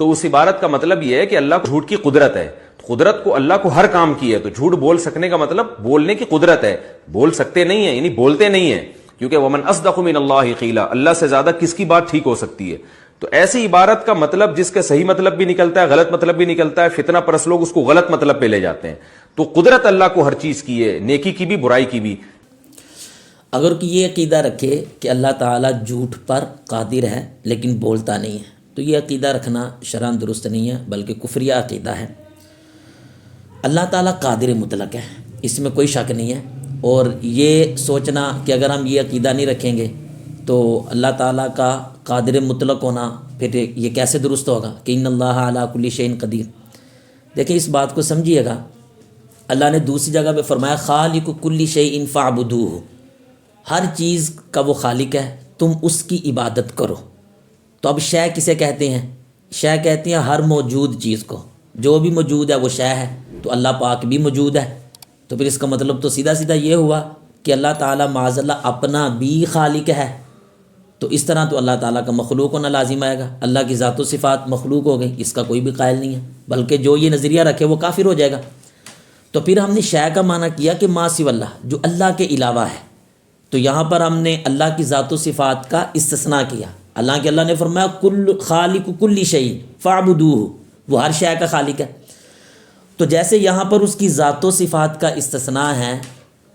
تو اس عبارت کا مطلب یہ ہے کہ اللہ کو جھوٹ کی قدرت ہے. قدرت کو اللہ کو ہر کام کی ہے, تو جھوٹ بول سکنے کا مطلب بولنے کی قدرت ہے. بول سکتے نہیں ہیں یعنی بولتے نہیں ہیں, کیونکہ ومن اصدق من اللہ قیلا, اللہ سے زیادہ کس کی بات ٹھیک ہو سکتی ہے. تو ایسی عبارت کا مطلب جس کا صحیح مطلب بھی نکلتا ہے, غلط مطلب بھی نکلتا ہے, فتنہ پرست لوگ اس کو غلط مطلب پہ لے جاتے ہیں. تو قدرت اللہ کو ہر چیز کی ہے, نیکی کی بھی برائی کی بھی. اگر کہ یہ عقیدہ رکھے کہ اللہ تعالیٰ جھوٹ پر قادر ہے لیکن بولتا نہیں ہے, تو یہ عقیدہ رکھنا شرعاً درست نہیں ہے بلکہ کفریہ عقیدہ ہے. اللہ تعالیٰ قادر مطلق ہے, اس میں کوئی شک نہیں ہے. اور یہ سوچنا کہ اگر ہم یہ عقیدہ نہیں رکھیں گے تو اللہ تعالیٰ کا قادر مطلق ہونا پھر یہ کیسے درست ہوگا کہ ان اللہ علی کل شیء قدیر. دیکھیں اس بات کو سمجھیے گا, اللہ نے دوسری جگہ پہ فرمایا خالق کل شیء فاعبدوہ, ہر چیز کا وہ خالق ہے, تم اس کی عبادت کرو. تو اب شے کسے کہتے ہیں؟ شے کہتے ہیں ہر موجود چیز کو, جو بھی موجود ہے وہ شے ہے. تو اللہ پاک بھی موجود ہے, تو پھر اس کا مطلب تو سیدھا سیدھا یہ ہوا کہ اللہ تعالیٰ معاذ اللہ اپنا بھی خالق ہے. تو اس طرح تو اللہ تعالیٰ کا مخلوق ہونا لازم آئے گا. اللہ کی ذات و صفات مخلوق ہو گئی, اس کا کوئی بھی قائل نہیں ہے, بلکہ جو یہ نظریہ رکھے وہ کافر ہو جائے گا. تو پھر ہم نے شے کا معنی کیا کہ ما سوی اللہ, جو اللہ کے علاوہ ہے. تو یہاں پر ہم نے اللہ کی ذات و صفات کا استثناء کیا. اللہ اللہ نے فرمایا کل خالق کل شیء فاعبدوہ, وہ ہر شے کا خالق ہے. تو جیسے یہاں پر اس کی ذات و صفات کا استثناء ہے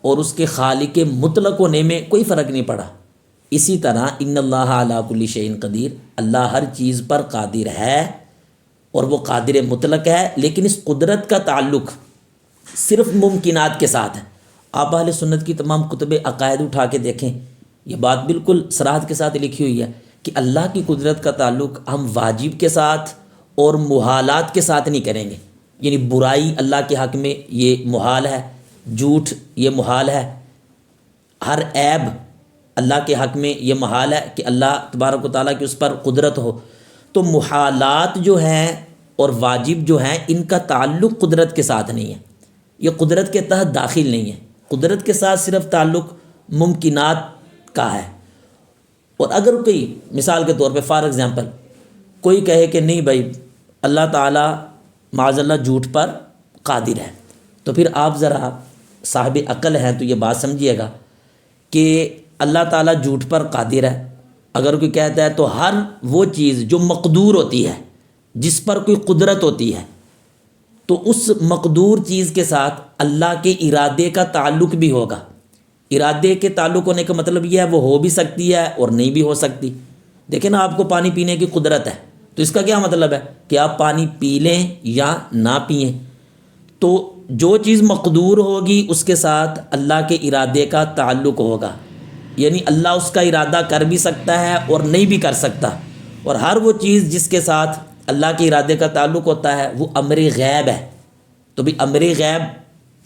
اور اس کے خالق مطلق ہونے میں کوئی فرق نہیں پڑا, اسی طرح ان اللہ علی کل شیء قدیر, اللہ ہر چیز پر قادر ہے اور وہ قادر مطلق ہے. لیکن اس قدرت کا تعلق صرف ممکنات کے ساتھ ہے. آپ اہل سنت کی تمام کتب عقائد اٹھا کے دیکھیں, یہ بات بالکل صراحت کے ساتھ لکھی ہوئی ہے کہ اللہ کی قدرت کا تعلق ہم واجب کے ساتھ اور محالات کے ساتھ نہیں کریں گے. یعنی برائی اللہ کے حق میں یہ محال ہے, جھوٹ یہ محال ہے, ہر عیب اللہ کے حق میں یہ محال ہے کہ اللہ تبارک و تعالیٰ کی اس پر قدرت ہو. تو محالات جو ہیں اور واجب جو ہیں ان کا تعلق قدرت کے ساتھ نہیں ہے, یہ قدرت کے تحت داخل نہیں ہے. قدرت کے ساتھ صرف تعلق ممکنات کا ہے. اور اگر کوئی مثال کے طور پہ فار ایگزامپل کوئی کہے کہ نہیں بھائی اللہ تعالیٰ معاذ اللہ جھوٹ پر قادر ہے, تو پھر آپ ذرا صاحب عقل ہیں تو یہ بات سمجھیے گا کہ اللہ تعالیٰ جھوٹ پر قادر ہے. اگر کوئی کہتا ہے تو ہر وہ چیز جو مقدور ہوتی ہے, جس پر کوئی قدرت ہوتی ہے, تو اس مقدور چیز کے ساتھ اللہ کے ارادے کا تعلق بھی ہوگا. ارادے کے تعلق ہونے کا مطلب یہ ہے وہ ہو بھی سکتی ہے اور نہیں بھی ہو سکتی. دیکھیں نا, آپ کو پانی پینے کی قدرت ہے, تو اس کا کیا مطلب ہے کہ آپ پانی پی لیں یا نہ پئیں. تو جو چیز مقدور ہوگی اس کے ساتھ اللہ کے ارادے کا تعلق ہوگا, یعنی اللہ اس کا ارادہ کر بھی سکتا ہے اور نہیں بھی کر سکتا. اور ہر وہ چیز جس کے ساتھ اللہ کے ارادے کا تعلق ہوتا ہے وہ امر غیب ہے. تو بھی امر غیب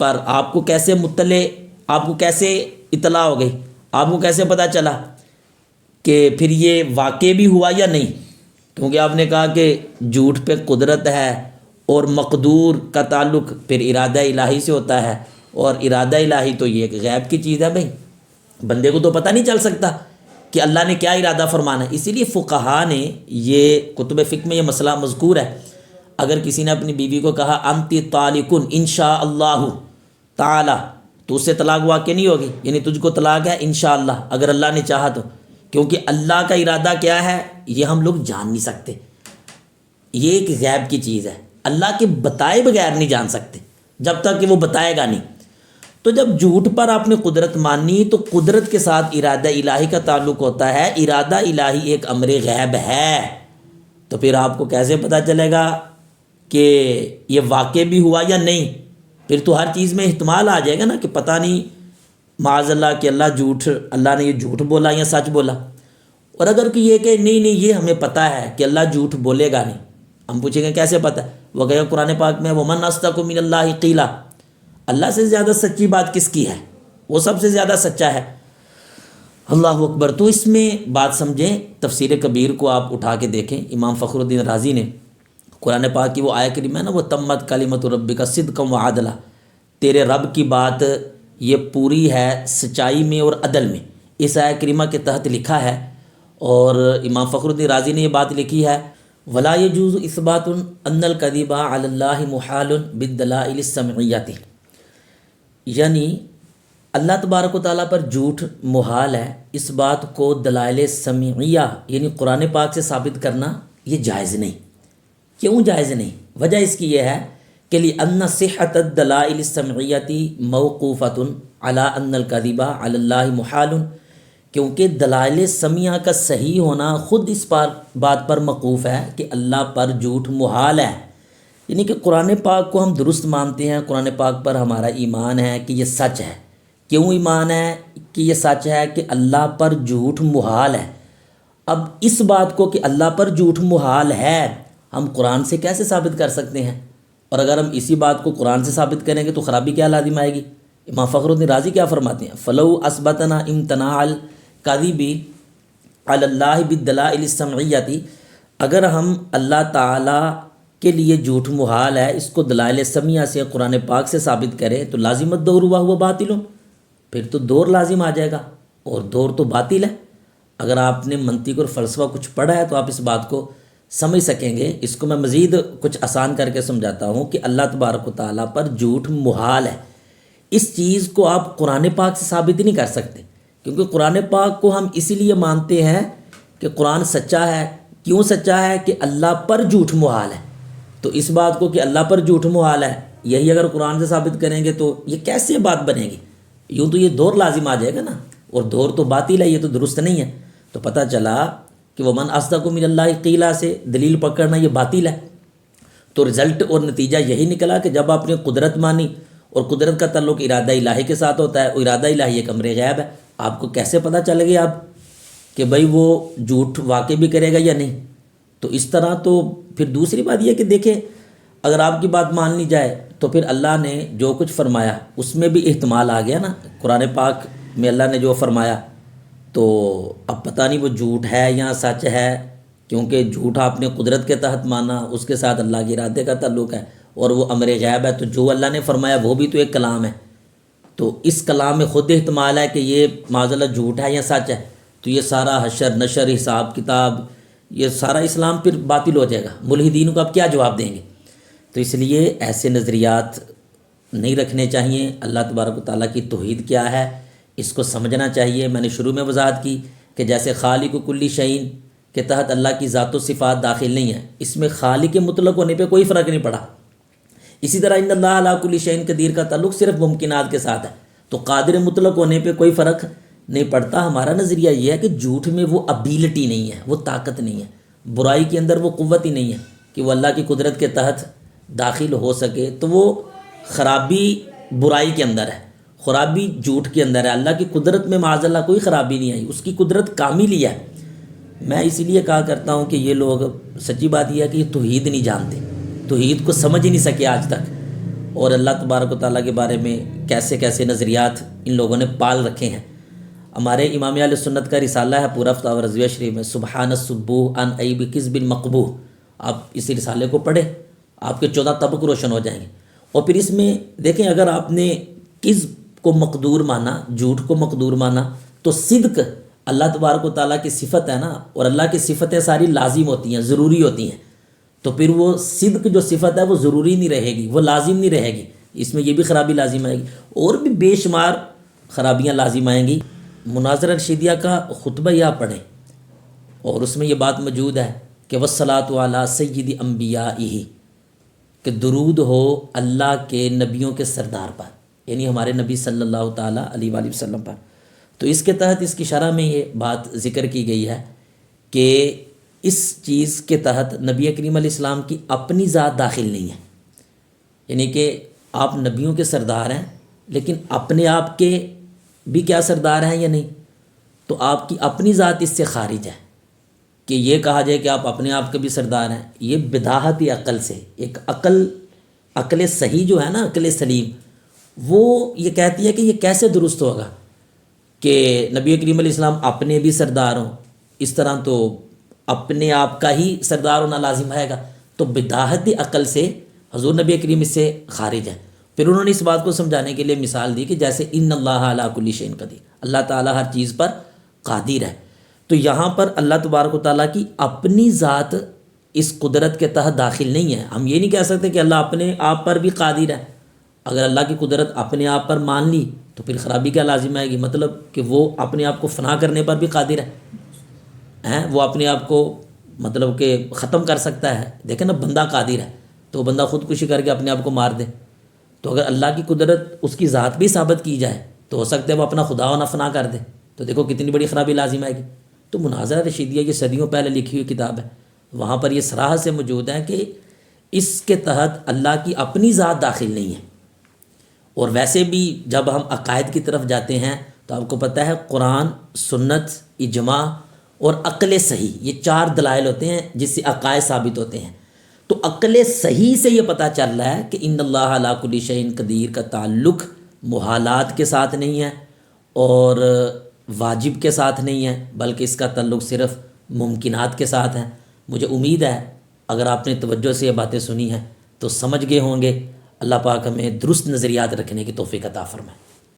پر آپ کو کیسے مطلع, آپ کو کیسے اطلاع ہو گئی, آپ کو کیسے پتہ چلا کہ پھر یہ واقع بھی ہوا یا نہیں؟ کیونکہ آپ نے کہا کہ جھوٹ پہ قدرت ہے اور مقدور کا تعلق پھر ارادہ الہی سے ہوتا ہے, اور ارادہ الہی تو یہ ایک غیب کی چیز ہے بھائی, بندے کو تو پتہ نہیں چل سکتا کہ اللہ نے کیا ارادہ فرمانا ہے. اسی لیے فقہا نے یہ کتب فقہ میں یہ مسئلہ مذکور ہے. اگر کسی نے اپنی بیوی کو کہا انتی طالقن انشاء اللہ تعالی, تو اس سے طلاق واقع نہیں ہوگی, یعنی تجھ کو طلاق ہے انشاءاللہ اگر اللہ نے چاہا تو. کیونکہ اللہ کا ارادہ کیا ہے یہ ہم لوگ جان نہیں سکتے, یہ ایک غیب کی چیز ہے, اللہ کے بتائے بغیر نہیں جان سکتے جب تک کہ وہ بتائے گا نہیں. تو جب جھوٹ پر آپ نے قدرت مانی تو قدرت کے ساتھ ارادہ الہی کا تعلق ہوتا ہے. ارادہ الہی ایک امر غیب ہے, تو پھر آپ کو کیسے پتہ چلے گا کہ یہ واقع بھی ہوا یا نہیں؟ پھر تو ہر چیز میں احتمال آ جائے گا نا کہ پتہ نہیں معاذ اللہ کہ اللہ نے یہ جھوٹ بولا یا سچ بولا. اور اگر کہ یہ کہ نہیں یہ ہمیں پتہ ہے کہ اللہ جھوٹ بولے گا نہیں, ہم پوچھیں گے کیسے پتہ ہے؟ وہ گیا قرآن پاک میں ومن اصدق من اللہ قیلا, اللہ سے زیادہ سچی بات کس کی ہے؟ وہ سب سے زیادہ سچا ہے. اللہ اکبر. تو اس میں بات سمجھیں, تفسیر کبیر کو آپ اٹھا کے دیکھیں, امام فخر الدین رازی نے قرآن پاک کی وہ آیت کریمہ ہے نا, وہ تمت کلمۃ ربک صدقا وعدلا, تیرے رب کی بات یہ پوری ہے سچائی میں اور عدل میں. اس آیت کریمہ کے تحت لکھا ہے, اور امام فخر الدین رازی نے یہ بات لکھی ہے ولا يجوز اثبات ان الكذب على الله محال بالدلائل السمعیہ، یعنی اللہ تبارک و تعالیٰ پر جھوٹ محال ہے، اس بات کو دلائل سمعیہ یعنی قرآن پاک سے ثابت کرنا یہ جائز نہیں۔ کیوں جائز نہیں؟ وجہ اس کی یہ ہے کہ لِأَنَّ صِحَّةَ الدَّلَائِلِ السَّمْعِيَّةِ مَوْقُوفَةٌ عَلَىٰ أَنَّ الْكَذِبَ عَلَى اللَّهِ مُحَالٌ، کیونکہ دلائل سمیہ کا صحیح ہونا خود اس بات پر موقوف ہے کہ اللہ پر جھوٹ محال ہے، یعنی کہ قرآن پاک کو ہم درست مانتے ہیں، قرآن پاک پر ہمارا ایمان ہے کہ یہ سچ ہے۔ کیوں ایمان ہے کہ یہ سچ ہے؟ کہ اللہ پر جھوٹ محال ہے۔ اب اس بات کو کہ اللہ پر جھوٹ محال ہے ہم قرآن سے کیسے ثابت کر سکتے ہیں؟ اور اگر ہم اسی بات کو قرآن سے ثابت کریں گے تو خرابی کیا لازم آئے گی؟ امام فخر الدین رازی کیا فرماتے ہیں؟ فلو اثبتنا امتناع الکذب علی اللہ بالدلائل السمعیہ، اگر ہم اللہ تعالیٰ کے لیے جھوٹ محال ہے اس کو دلائل سمیہ سے قرآن پاک سے ثابت کریں تو لازم الدور ہوا باطل، پھر تو دور لازم آ جائے گا، اور دور تو باطل ہے۔ اگر آپ نے منطق اور فلسفہ کچھ پڑھا ہے تو آپ اس بات کو سمجھ سکیں گے۔ اس کو میں مزید کچھ آسان کر کے سمجھاتا ہوں کہ اللہ تبارک و تعالیٰ پر جھوٹ محال ہے، اس چیز کو آپ قرآن پاک سے ثابت نہیں کر سکتے، کیونکہ قرآن پاک کو ہم اسی لیے مانتے ہیں کہ قرآن سچا ہے۔ کیوں سچا ہے؟ کہ اللہ پر جھوٹ محال ہے۔ تو اس بات کو کہ اللہ پر جھوٹ محال ہے یہی اگر قرآن سے ثابت کریں گے تو یہ کیسے بات بنے گی؟ یوں تو یہ دور لازم آ جائے گا نا، اور دور تو باطل ہے، یہ تو درست نہیں ہے۔ تو پتہ چلا کہ ومن اصدق من اللہ قیلا سے دلیل پکڑنا یہ باطل ہے۔ تو رزلٹ اور نتیجہ یہی نکلا کہ جب آپ نے قدرت مانی، اور قدرت کا تعلق ارادہ الہی کے ساتھ ہوتا ہے، اور ارادہ الہی ایک امر غیب ہے، آپ کو کیسے پتہ چلے گی آپ کہ بھائی وہ جھوٹ واقع بھی کرے گا یا نہیں؟ تو اس طرح تو پھر دوسری بات یہ کہ دیکھیں اگر آپ کی بات مان لی جائے تو پھر اللہ نے جو کچھ فرمایا اس میں بھی احتمال آ گیا نا۔ قرآن پاک میں اللہ نے جو فرمایا تو اب پتہ نہیں وہ جھوٹ ہے یا سچ ہے، کیونکہ جھوٹ آپ نے قدرت کے تحت مانا، اس کے ساتھ اللہ کے ارادے کا تعلق ہے، اور وہ امر غیب ہے، تو جو اللہ نے فرمایا وہ بھی تو ایک کلام ہے۔ تو اس کلام میں خود احتمال ہے کہ یہ معاذ اللہ جھوٹ ہے یا سچ ہے، تو یہ سارا حشر نشر حساب کتاب یہ سارا اسلام پھر باطل ہو جائے گا۔ ملحدین کو آپ کیا جواب دیں گے؟ تو اس لیے ایسے نظریات نہیں رکھنے چاہیے۔ اللہ تبارک و تعالیٰ کی توحید کیا ہے اس کو سمجھنا چاہیے۔ میں نے شروع میں وضاحت کی کہ جیسے خالق کل شیء کے تحت اللہ کی ذات و صفات داخل نہیں ہیں، اس میں خالق مطلق ہونے پہ کوئی فرق نہیں پڑا۔ اسی طرح ان اللہ علی کل شیء قدیر کا تعلق صرف ممکنات کے ساتھ ہے، تو قادر مطلق ہونے پہ کوئی فرق نہیں پڑتا۔ ہمارا نظریہ یہ ہے کہ جھوٹ میں وہ ابیلٹی نہیں ہے، وہ طاقت نہیں ہے، برائی کے اندر وہ قوت ہی نہیں ہے کہ وہ اللہ کی قدرت کے تحت داخل ہو سکے۔ تو وہ خرابی برائی کے اندر ہے، خرابی جھوٹ کے اندر ہے۔ اللہ کی قدرت میں معاذ اللہ کوئی خرابی نہیں آئی، اس کی قدرت کامل ہی ہے۔ میں اسی لیے کہا کرتا ہوں کہ یہ لوگ سچی بات یہ ہے کہ یہ توحید نہیں جانتے، توحید کو سمجھ ہی نہیں سکے آج تک، اور اللہ تبارک و تعالیٰ کے بارے میں کیسے کیسے نظریات ان لوگوں نے پال رکھے ہیں۔ ہمارے امام اہل سنت کا رسالہ ہے پورا فتاوی رضویہ شریف میں، سبحان السبوح عن عیب کذب مقبوح، آپ اس رسالے کو پڑھیں آپ کے 14 طبق روشن ہو جائیں گے۔ اور پھر اس میں دیکھیں اگر آپ نے کذب کو مقدور مانا، جھوٹ کو مقدور مانا، تو صدق اللہ تبارک و تعالیٰ کی صفت ہے نا، اور اللہ کی صفتیں ساری لازم ہوتی ہیں، ضروری ہوتی ہیں، تو پھر وہ صدق جو صفت ہے وہ ضروری نہیں رہے گی، وہ لازم نہیں رہے گی، اس میں یہ بھی خرابی لازم آئے گی، اور بھی بے شمار خرابیاں لازم آئیں گی۔ مناظرہ رشیدیہ کا خطبہ یا پڑھیں، اور اس میں یہ بات موجود ہے کہ والصلاۃ علی سید انبیائہ، کہ درود ہو اللہ کے نبیوں کے سردار پر، یعنی ہمارے نبی صلی اللہ تعالیٰ علیہ وآلہ وسلم پر۔ تو اس کے تحت اس کی شرح میں یہ بات ذکر کی گئی ہے کہ اس چیز کے تحت نبی کریم علیہ السلام کی اپنی ذات داخل نہیں ہے، یعنی کہ آپ نبیوں کے سردار ہیں لیکن اپنے آپ کے بھی کیا سردار ہیں یا نہیں، تو آپ کی اپنی ذات اس سے خارج ہے کہ یہ کہا جائے کہ آپ اپنے آپ کے بھی سردار ہیں۔ یہ بداہت عقل سے، ایک عقل صحیح جو ہے نا، عقل سلیم، وہ یہ کہتی ہے کہ یہ کیسے درست ہوگا کہ نبی کریم علیہ السلام اپنے بھی سردار ہوں، اس طرح تو اپنے آپ کا ہی سردار ہونا لازم آئے گا۔ تو بداہت عقل سے حضور نبی کریم اس سے خارج ہے۔ پھر انہوں نے اس بات کو سمجھانے کے لیے مثال دی کہ جیسے ان اللہ علی کل شیء قدیر، اللہ تعالیٰ ہر چیز پر قادر ہے، تو یہاں پر اللہ تبارک و تعالیٰ کی اپنی ذات اس قدرت کے تحت داخل نہیں ہے. ہم یہ نہیں کہہ سکتے کہ اللہ اپنے آپ پر بھی قادر ہے. اگر اللہ کی قدرت اپنے آپ پر مان لی تو پھر خرابی کیا لازم آئے گی؟ مطلب کہ وہ اپنے آپ کو فنا کرنے پر بھی قادر ہے. وہ اپنے آپ کو مطلب کہ ختم کر سکتا ہے. دیکھیں نا، بندہ قادر ہے تو بندہ خودکشی کر کے اپنے آپ کو مار دے. تو اگر اللہ کی قدرت اس کی ذات بھی ثابت کی جائے تو ہو سکتا ہے وہ اپنا خدا ہونا فنا کر دے. تو دیکھو کتنی بڑی خرابی لازم آئے گی. تو مناظرہ رشیدیہ یہ صدیوں پہلے لکھی ہوئی کتاب ہے. وہاں پر یہ صراحت سے موجود ہے کہ اس کے تحت اللہ کی اپنی ذات داخل نہیں ہے. اور ویسے بھی جب ہم عقائد کی طرف جاتے ہیں تو آپ کو پتہ ہے قرآن، سنت، اجماع اور عقل صحیح، یہ 4 دلائل ہوتے ہیں جس سے عقائد ثابت ہوتے ہیں. تو عقل صحیح سے یہ پتہ چل رہا ہے کہ ان اللہ علی کل شیء قدیر کا تعلق محالات کے ساتھ نہیں ہے اور واجب کے ساتھ نہیں ہے، بلکہ اس کا تعلق صرف ممکنات کے ساتھ ہے. مجھے امید ہے اگر آپ نے توجہ سے یہ باتیں سنی ہیں تو سمجھ گئے ہوں گے. اللہ پاک ہمیں درست نظریات رکھنے کی توفیق عطا فرمائے.